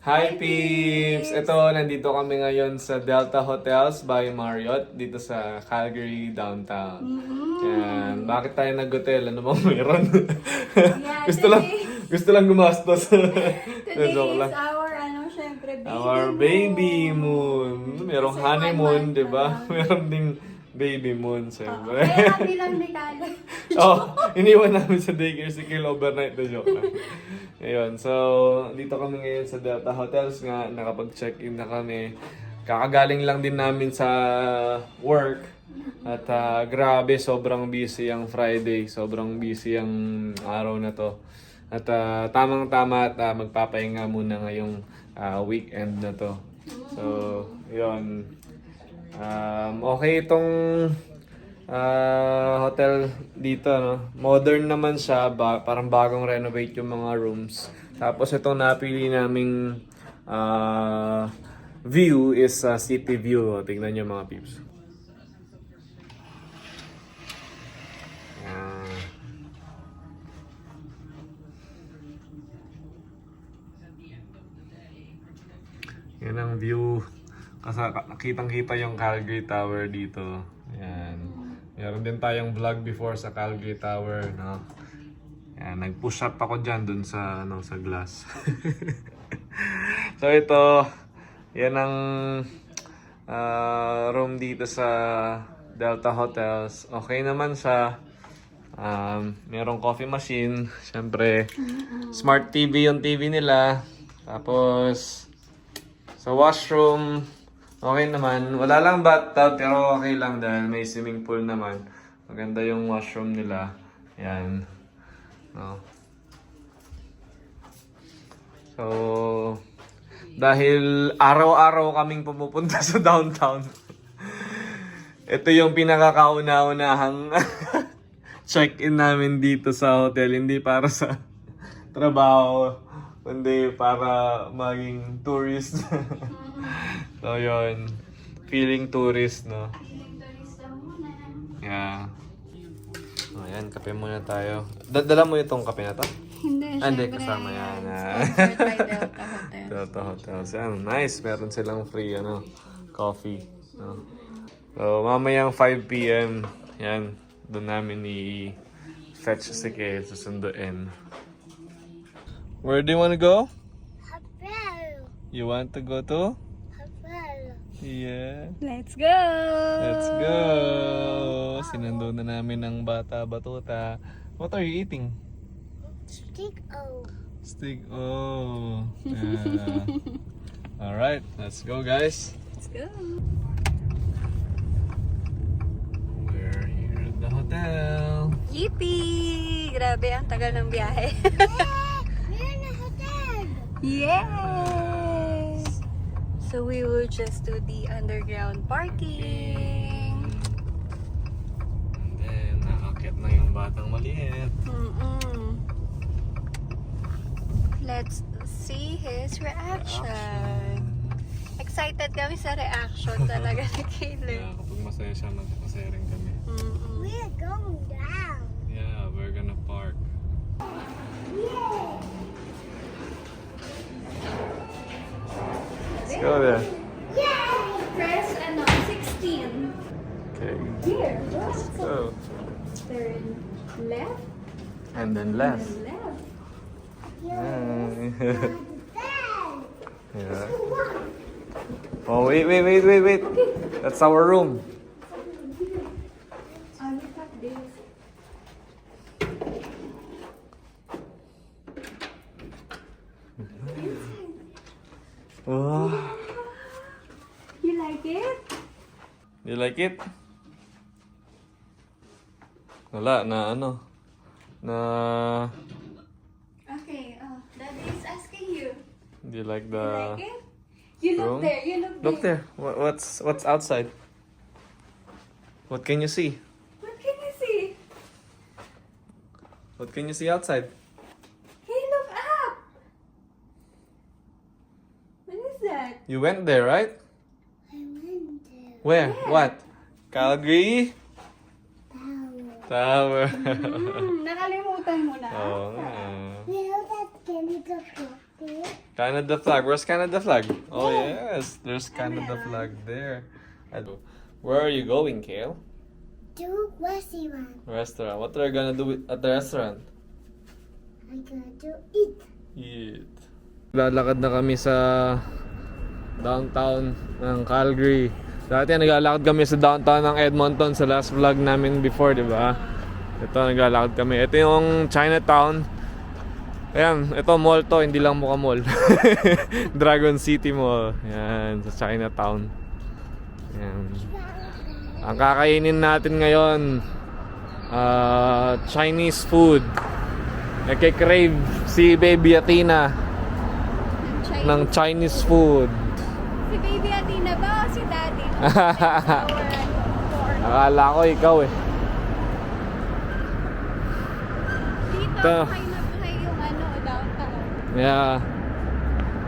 Hi peeps! Ito, nandito kami ngayon sa Delta Hotels by Marriott dito sa Calgary, downtown. Yan. Bakit tayo nag-hotel? Ano bang meron? Yeah, gusto lang gumastos. today Joke is lang. our, syempre, baby Our moon. baby moon. Merong Kasi honeymoon, 1 month di ba? na lang. Meron ding baby moon, Oo, siyempre. kaya kami lang ni Kala. Oh, iniwan namin sa daycare si Kill overnight na joke lang. Ayun, so dito kami ngayon sa Delta Hotels nga, nakapag-check-in na kami. Kakagaling lang din namin sa work. At grabe, sobrang busy ang Friday. Sobrang busy ang araw na to. At tamang-tama at magpapahinga muna ngayong weekend na to. So, yun. Okay itong hotel dito, no? Modern naman siya, parang bagong renovate yung mga rooms. Tapos itong napili naming view is city view. Tingnan nyo mga peeps. Yan ang view. Kasi kitang-kita yung Calgary Tower dito. Yan. Meron din tayong vlog before sa Calgary Tower, no? Yan, nag-push up ako dyan dun sa, sa glass. So ito, yan ang room dito sa Delta Hotels. Okay naman siya. Merong coffee machine. Siyempre, smart TV yung TV nila. Tapos, sa washroom, okay naman. Wala lang bathtub, pero okay lang dahil may swimming pool naman. Maganda yung washroom nila. Yan. No. So, dahil araw-araw kaming pumupunta sa downtown, ito yung pinakakauna-unahang check-in namin dito sa hotel. Hindi para sa trabaho, kundi para maging tourist. So, yun. Feeling tourist, no? Yeah. O, yan. Kape muna tayo. Dala mo itong kape na to? Hindi, Hindi, syempre. kasama yan. Sponsored by Delta Hotel. Delta Hotels. Yan. Nice. Meron silang free, coffee. No? So, mamayang 5 p.m. Yan. Doon namin i-fetch si Kay. Susunduin. Where do you want to go? Hotel. You want to go to? Hotel. Let's go! Yeah. Let's go! Sinundo na namin ng bata batuta. What are you eating? Stick O. Steak. Oh. Yeah. Alright, let's go guys. Let's go! We're here at the hotel. Yippee! Grabe, ang tagal ng biyahe. We're in a hotel. Yes! So we will just do the underground parking. And then, nakakit na yung batang maliit. Let's see his reaction. Excited kami sa reaction talaga ni Caleb. Yeah, kapag masaya siya, masaya rin kami. We're going down. Yeah, we're gonna park. Let's go there. Press 16. Okay, Here, let's go. turn left And then left. and left. Yeah. Oh, wait. That's our room. Look at this. Oh, You like it? you like it? Wala, na. Okay, Daddy is asking you. Do you like You the like it? You look room? there, you Look there. What's outside? What can you see? What can you see? What can you see outside? Hey, look up! What is that? You went there, right? I went to Where? What? Calgary tower. Tower. Nakalimutan mo na. Oo nga. You know that candy coco? Canada flag. Where's Canada flag? Oh yes, there's Canada flag there. Where are you going, Kale? Do restaurant. Restaurant. What are you gonna do at the restaurant? I'm gonna do eat. Eat. Lalakad na kami sa downtown ng Calgary. Dati naglalakad kami sa downtown ng Edmonton sa last vlog namin before, di ba? Ito, naglalakad kami. Ito yung Chinatown. Ayan, ito mall to, hindi lang mukha mall. Dragon City Mall. Ayan, sa Chinatown. Ayan. Ang kakainin natin ngayon, Chinese food. Nagkikrave si Baby Athena ng Chinese food. Si Baby Athena ba o si Daddy? Akala ko ikaw eh. Dito, Ito. buhay na buhay yung downtown. Yeah.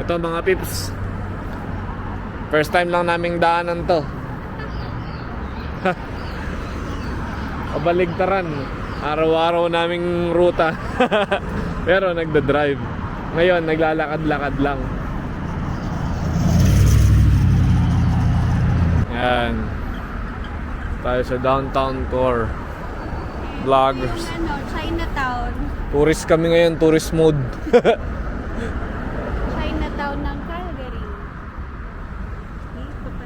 Ito mga pips. First time lang naming daanan to. Kabaligtaran. Araw-araw naming ruta. Pero nagda-drive. Ngayon, naglalakad-lakad lang. Yan. Tayo sa downtown core. Vloggers. Yung Chinatown. Tourist kami ngayon, tourist mode. Chinatown ng Calgary. Dito pa.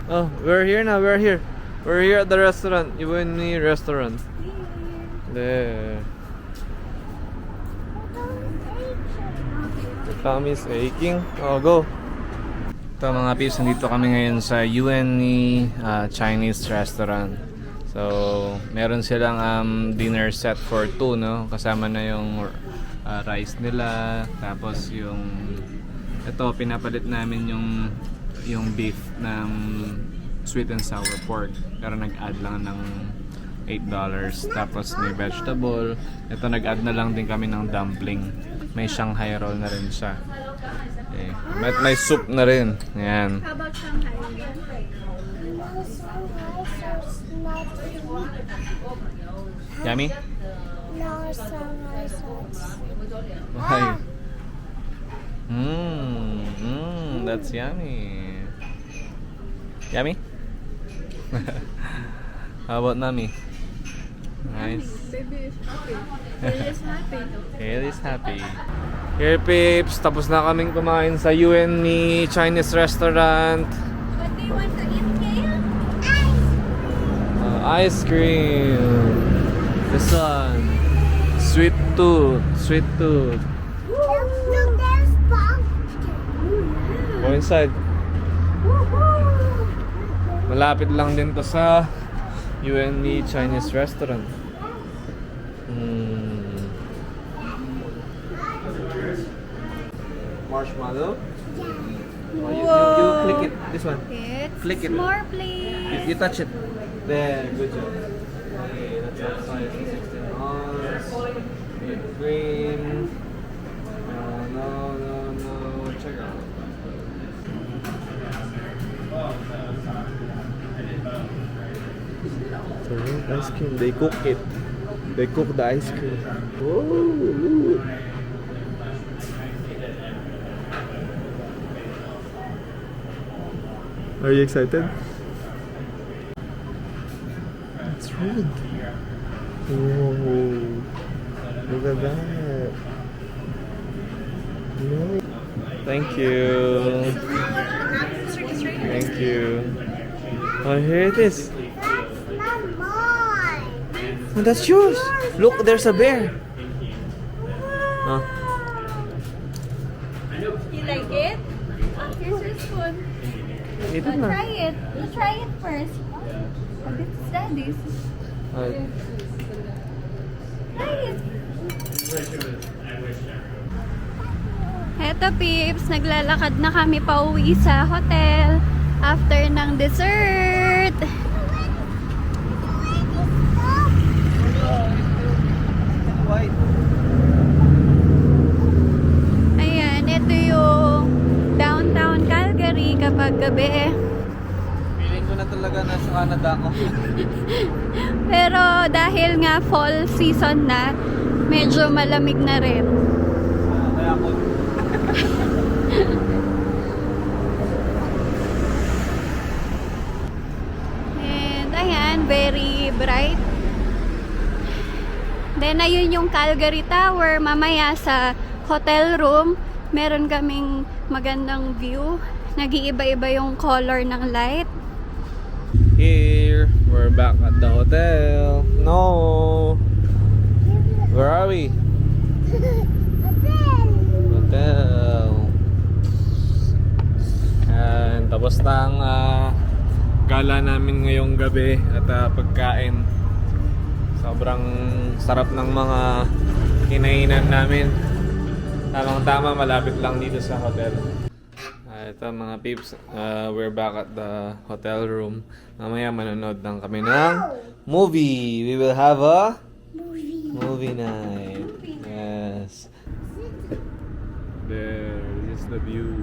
Oh, we're here now, we're here. We're here at the restaurant, You and Me restaurant. There. The tummy's aching. Oh, go. Ito mga peeps, nandito kami ngayon sa You and Me Chinese restaurant. So, meron silang dinner set for 2, no? Kasama na yung rice nila, tapos yung ito pinapalit namin yung beef ng sweet and sour pork. Pero nag-add lang ng $8. Tapos may vegetable. Ito nag-add na lang din kami ng dumpling. May Shanghai roll na rin siya. Okay. May soup na rin. Ayan. How about Shanghai? No, so nice, so not sweet. Yummy? No, so nice, so sweet. Why? That's yummy. Yummy? How about Nami? Nice. Baby is happy. Baby is happy. Kale is happy. Here peeps, tapos na kaming kumain sa You and Me Chinese restaurant. What do you want to eat, Kale? Ice cream. This one. Sweet tooth. Sweet tooth. Look, there's pumpkin. Go inside. Malapit lang din to sa You and Me Chinese restaurant. Marshmallow? Oh, you click it. This one. It's Flick it. more, please. You touch it. There, good job. Okay, that's outside 16 ounce. Whipped cream. No. Check out. So, ice cream. They cook it. They cook the ice cream. Oh. Are you excited? It's red. Whoa. Look at that. No. Thank you. Thank you. Oh, here it is. That's not mine. Oh, that's yours. Look, there's a bear. Huh? You like it? Here's your spoon. Ito na. Try it. You try it first. Oh, this is Daddy's. Try it. Eto peeps, naglalakad na kami pauwi sa hotel after ng dessert. Ayan, ito yung downtown Calgary kapag gabi. Feeling ko na talaga nasa Canada ako. Pero dahil nga fall season na, medyo malamig na rin. Kaya ako. And ayan, very bright. Then ayun yung Calgary Tower. Mamaya sa hotel room, meron kaming magandang view. Nag-iiba-iba yung color ng light. Here, we're back at the hotel. No! Where are we? Hotel. And tapos na ang gala namin ngayong gabi at pagkain. Sobrang sarap ng mga kinainan namin. Tamang-tama, malapit lang dito sa hotel. Ito mga peeps, we're back at the hotel room. Mamaya manonood lang kami ng movie. We will have a movie night. Yes. There, this is the view.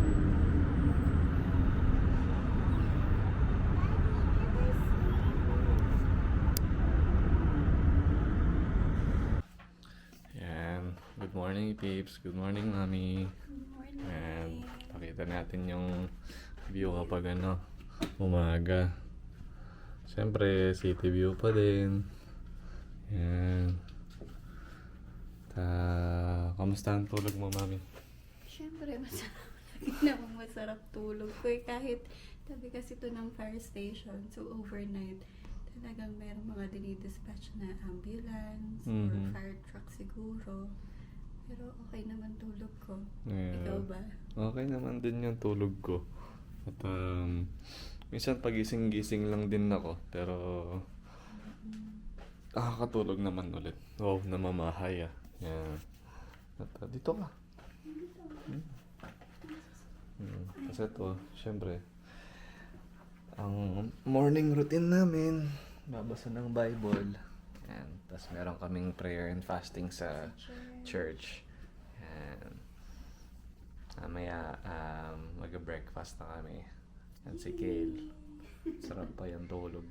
Yan. Good morning peeps. Good morning mommy. And pakita natin yung view kapag umaga. Siyempre, city view pa din. Yan. Kamusta ang tulog mo, mami? Siyempre, masarap. Naman masarap tulog ko eh. Kahit tabi kasi ito ng fire station. So, overnight, talagang merong mga dinidispatch na ambulance or fire truck siguro. Pero okay naman tulog ko. Yeah. Ikaw ba? Okay naman din yung tulog ko. At minsan pagising-gising lang din ako. Pero nakakatulog naman ulit. Wow, namamahay ah. Yeah. At dito ka. Kasi ito, syempre, ang morning routine namin, babasa ng Bible. And tapos meron kaming prayer and fasting sa church. And mamaya mag-breakfast na kami. And si Kale, sarap pa yung tulog.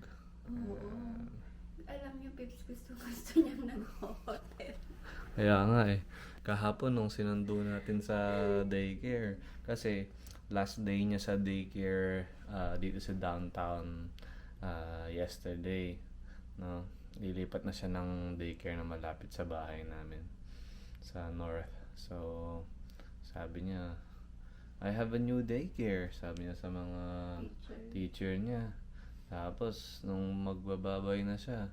Alam niyo, Pips, gusto niyang nag-hotel. Kaya nga eh, kahapon nung sinundo natin sa daycare, kasi last day niya sa daycare dito sa downtown yesterday, no? Lilipat na siya ng daycare na malapit sa bahay namin sa north. So sabi niya, I have a new daycare, sabi niya sa mga teacher niya. Tapos nung magbababay na siya,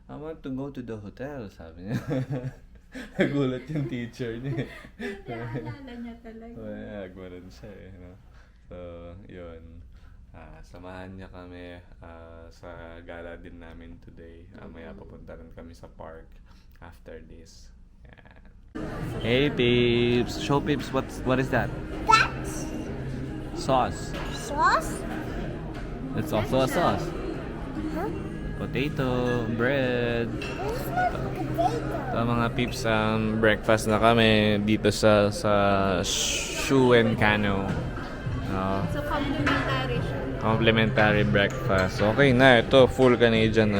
I want to go to the hotel, sabi niya. Nagulat yung teacher niya. Naalala niya talaga. Nagwaran siya eh. No? So, yun. Samahan niya kami sa gala din namin today. Maya papunta rin kami sa park after this. Yan. Hey peeps! Show peeps, what is that? That's Sauce. sauce? It's also a sauce. Huh? Potato, bread. It's not potato. So mga peeps, breakfast na kami dito sa Shoe and Cano. So, complimentary siya. Complimentary breakfast. Okay na, ito full Canadian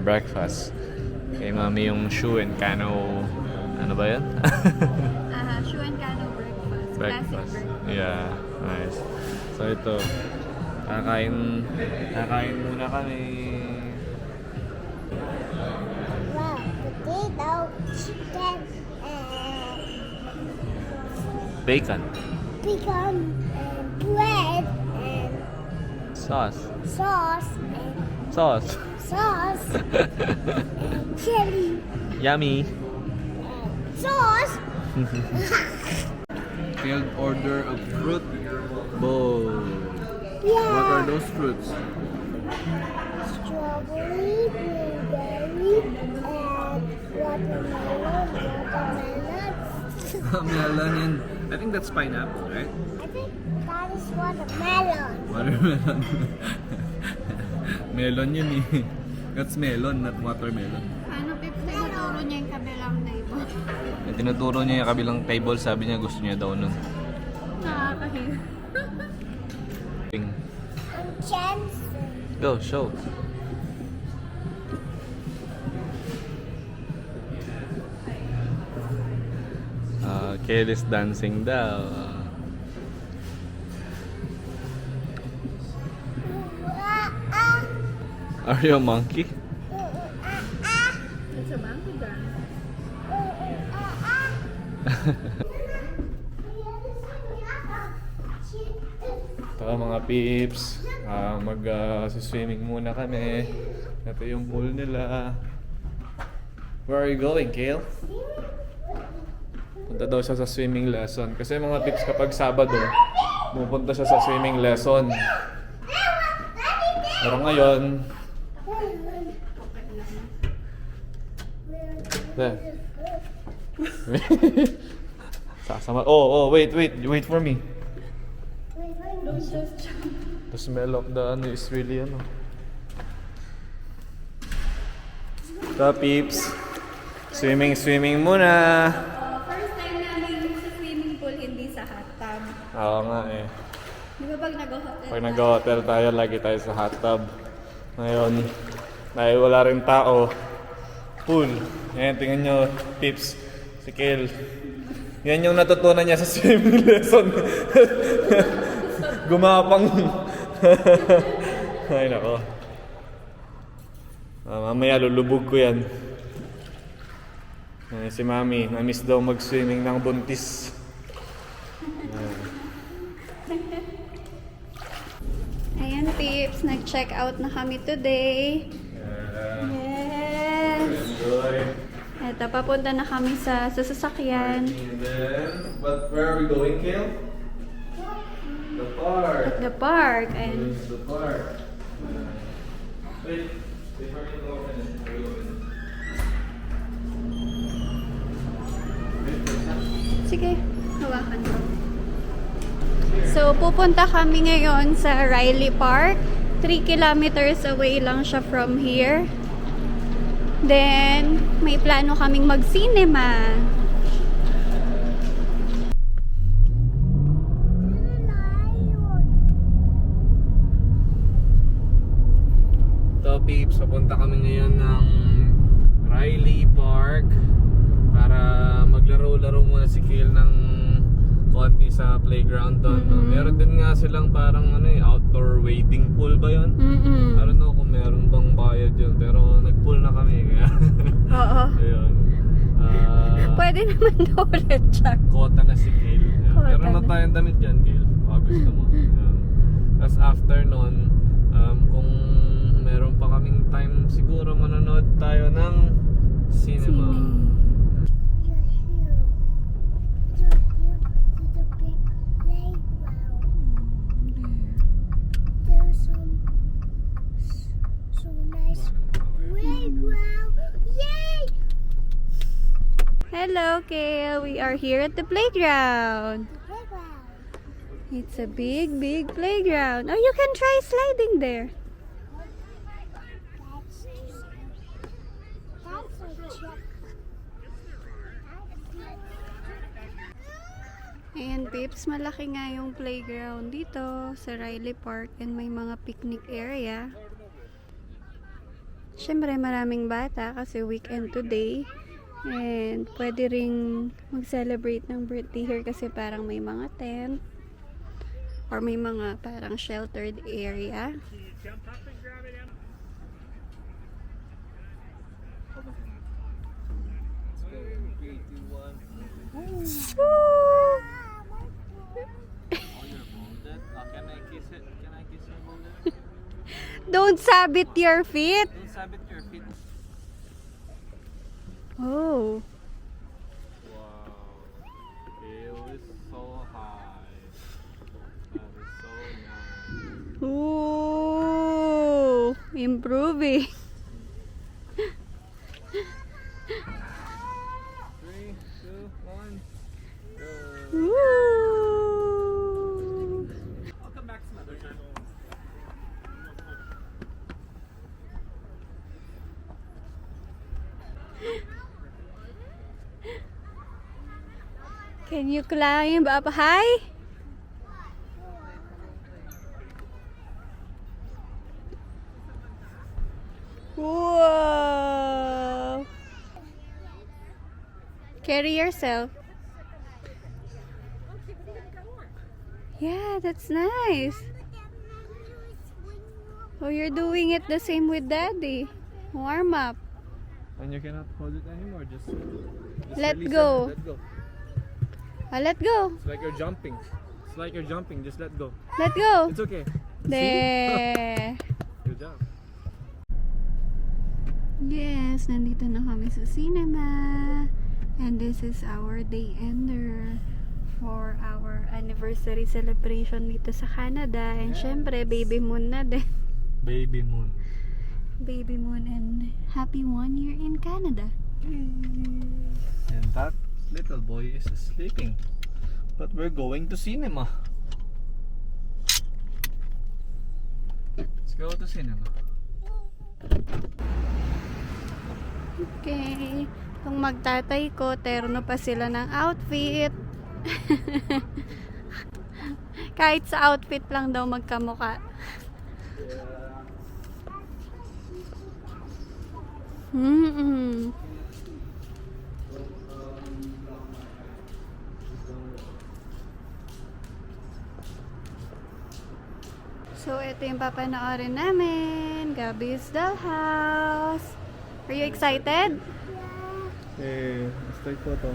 breakfast. Kay mami yung Shoe and Cano. Ano ba yan? Shoe and Cano breakfast. Breakfast. Classic breakfast. Yeah, nice. So ito, kakain muna kami. Wow, potato, chicken, Bacon. bacon, bread, and Sauce. sauce, and Sauce. sauce, and chili, Yummy. sauce. Failed order of fruit bowl. Yeah. What are those fruits? Strawberry, blueberry, and watermelon. Melon and I think that's pineapple, right? I think that is watermelon. Watermelon. Melon yun eh. That's melon, not watermelon. Ano, Pips, tinuturo niya yung kabilang table. Tinuturo niya yung kabilang table, sabi niya gusto niya daw nun. Nakakahiya. And chance. Go, show. Kale is dancing daw. Are you a monkey? It's a monkey dance. Ito mga peeps, mag-swimming muna kami. Ito yung pool nila. Where are you going, Kale? Punta daw siya sa swimming lesson. Kasi mga peeps, kapag Sabado, pupunta siya sa swimming lesson. Pero ngayon, sasama. Oh, wait for me. Don't just jump. The smell of the ano is really ano. The peeps. Swimming muna. First time namin sa swimming pool, hindi sa hot tub. Oo nga eh. Di ba pag nag-hotel? Pag nag-hotel tayo, lagi tayo sa hot tub. Ngayon, dahil wala rin tao, pool. Ayan, tingnan nyo, peeps. Si Kale. Yan yung natutunan niya sa swimming lesson. Gumapang. Ay nako. Mamaya lulubog ko yan. Si Mami, na-miss daw mag-swimming ng buntis. Ayan, peeps. Nag-check out na kami today. Yes. Eto, papunta na kami sa sasakyan. And then, but where are we going, Kale? The park. At the park. And The park. Wait for me to open it. I will open it. sige, hawakan ko. So, pupunta kami ngayon sa Riley Park. 3 kilometers away lang siya from here. Then, may plano kaming mag-cinema. So peeps, papunta kami ngayon ng Riley Park para maglaro-laro muna si Kale ng konti sa playground doon. Meron din nga silang parang outdoor wading pool ba yun? I don't know kung meron bang bayad yun, pero nag-pool na kami kaya Oo. ayun. Pwede naman daw ulit siya. Kota na si Kale. Kota Meron na na. tayong damit dyan, Kale. Baka gusto mo. Tapos after nun, kung meron pa kaming time, siguro manonood tayo ng cinema. There's so nice playground. Yay! Hello, Kale. We are here at the playground. Playground. It's a big, big playground. Oh, you can try sliding there. That's a check. Ayan, peeps, malaki nga yung playground dito sa Riley Park and may mga picnic area. Siyempre, maraming bata kasi weekend today. And pwede ring mag-celebrate ng birthday here kasi parang may mga tent or may mga parang sheltered area. Woo! Can I kiss it? Can I kiss your mother? Don't sabit your feet. Don't sabit your feet. Oh. Wow. Kale is so high. That is so nice. Ooh, improving. 3, 2, 1. Go. Ooh. I'll come back some other time. Can you climb up high? Whoa! Carry yourself. Yeah, that's nice. Oh, you're doing it the same with Daddy. Warm up. And you cannot hold it anymore. Just Let release go. it. Let go. Let go. It's like you're jumping. It's like you're jumping. Just let go. Let go. It's okay. There. Good job. Yes, nandito na kami sa cinema. And this is our day ender for our anniversary celebration dito sa Canada. And syempre, baby moon na din. Baby moon. Baby moon and happy 1 year in Canada. And that little boy is sleeping. But we're going to cinema. Let's go to cinema. Okay. Kung magtatay ko, terno pa sila ng outfit. Kahit sa outfit lang daw magkamuka. Mm-mm. So, ito yung papanoorin namin. Gabby's Dollhouse. Are you excited? Hey, let's take photo.